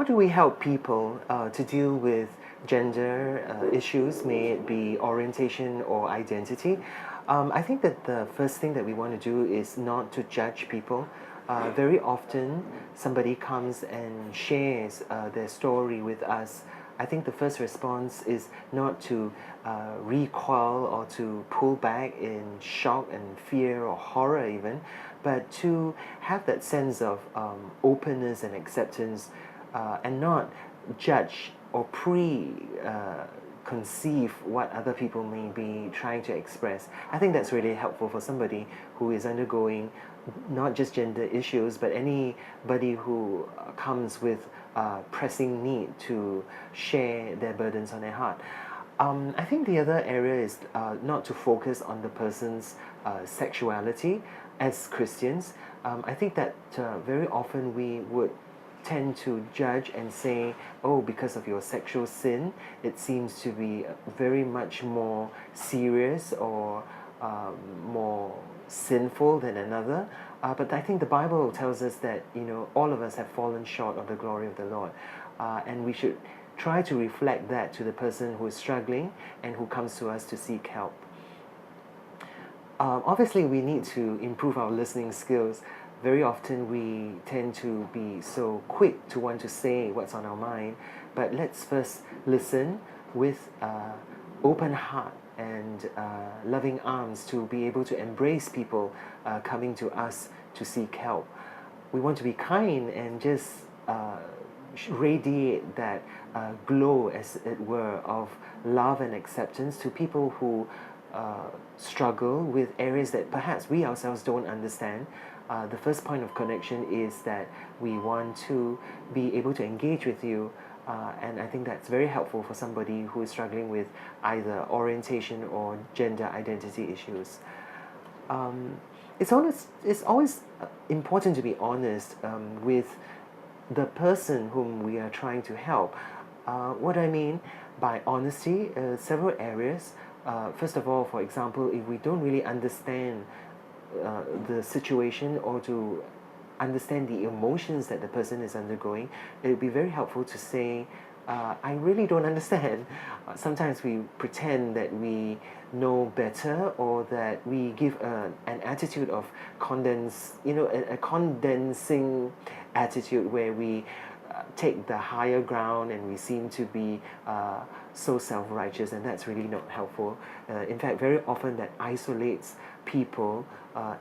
do we help people to deal with gender issues, may it be orientation or identity? I think that the first thing that we want to do is not to judge people. Very often, somebody comes and shares their story with us. I think the first response is not to recoil or to pull back in shock and fear or horror even, but to have that sense of openness and acceptance, and not judge or conceive what other people may be trying to express. I think that's really helpful for somebody who is undergoing not just gender issues, but anybody who comes with pressing need to share their burdens on their heart. I think the other area is not to focus on the person's sexuality. As Christians, I think that very often we would tend to judge and say, oh, because of your sexual sin, it seems to be very much more serious or more sinful than another. But I think the Bible tells us that, all of us have fallen short of the glory of the Lord. And we should try to reflect that to the person who is struggling and who comes to us to seek help. Obviously, we need to improve our listening skills. Very often we tend to be so quick to want to say what's on our mind, but let's first listen with open heart and loving arms to be able to embrace people coming to us to seek help. We want to be kind and just radiate that glow, as it were, of love and acceptance to people who struggle with areas that perhaps we ourselves don't understand. The first point of connection is that we want to be able to engage with you, and I think that's very helpful for somebody who is struggling with either orientation or gender identity issues. It's always important to be honest with the person whom we are trying to help. What I mean by honesty, several areas. First of all, for example, if we don't really understand the situation or to understand the emotions that the person is undergoing, it would be very helpful to say, I really don't understand. Sometimes we pretend that we know better, or that we give an attitude of a condensing attitude where we take the higher ground and we seem to be so self-righteous, and that's really not helpful. In fact, very often that isolates people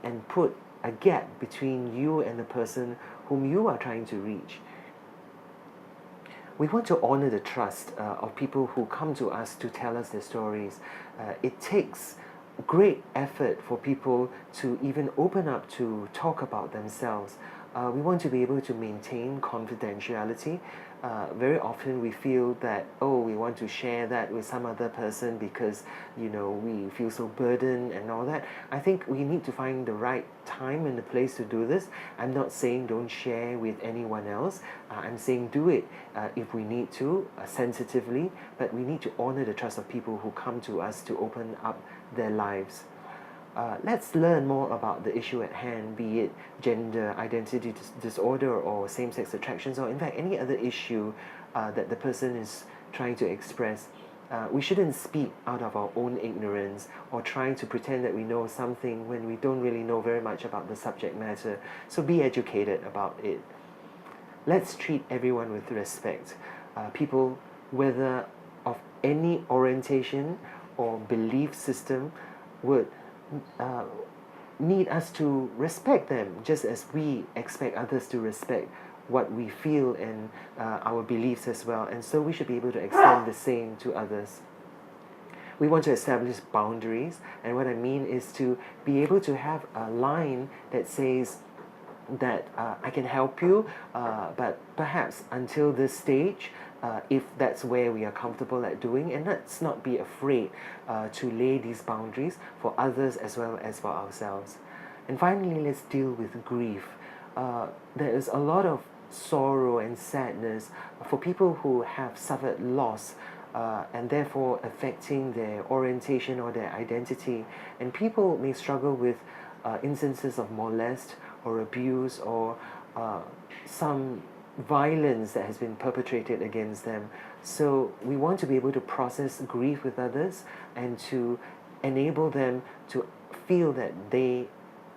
and put a gap between you and the person whom you are trying to reach. We want to honor the trust of people who come to us to tell us their stories. It takes great effort for people to even open up to talk about themselves. We want to be able to maintain confidentiality. Very often we feel that, we want to share that with some other person because, we feel so burdened and all that. I think we need to find the right time and the place to do this. I'm not saying don't share with anyone else. I'm saying do it if we need to, sensitively, but we need to honor the trust of people who come to us to open up their lives. Let's learn more about the issue at hand, be it gender identity disorder or same-sex attractions, or in fact any other issue that the person is trying to express. We shouldn't speak out of our own ignorance or trying to pretend that we know something when we don't really know very much about the subject matter. So be educated about it. Let's treat everyone with respect. People, whether of any orientation or belief system, would need us to respect them, just as we expect others to respect what we feel and our beliefs as well. And so we should be able to extend the same to others. We want to establish boundaries, and what I mean is to be able to have a line that says that I can help you, but perhaps until this stage, if that's where we are comfortable at doing, and let's not be afraid to lay these boundaries for others as well as for ourselves. And finally, let's deal with grief. There is a lot of sorrow and sadness for people who have suffered loss, and therefore affecting their orientation or their identity. And people may struggle with instances of molest or abuse or some violence that has been perpetrated against them. So we want to be able to process grief with others and to enable them to feel that they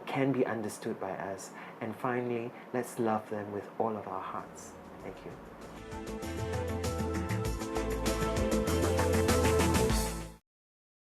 can be understood by us. And finally, let's love them with all of our hearts. Thank you.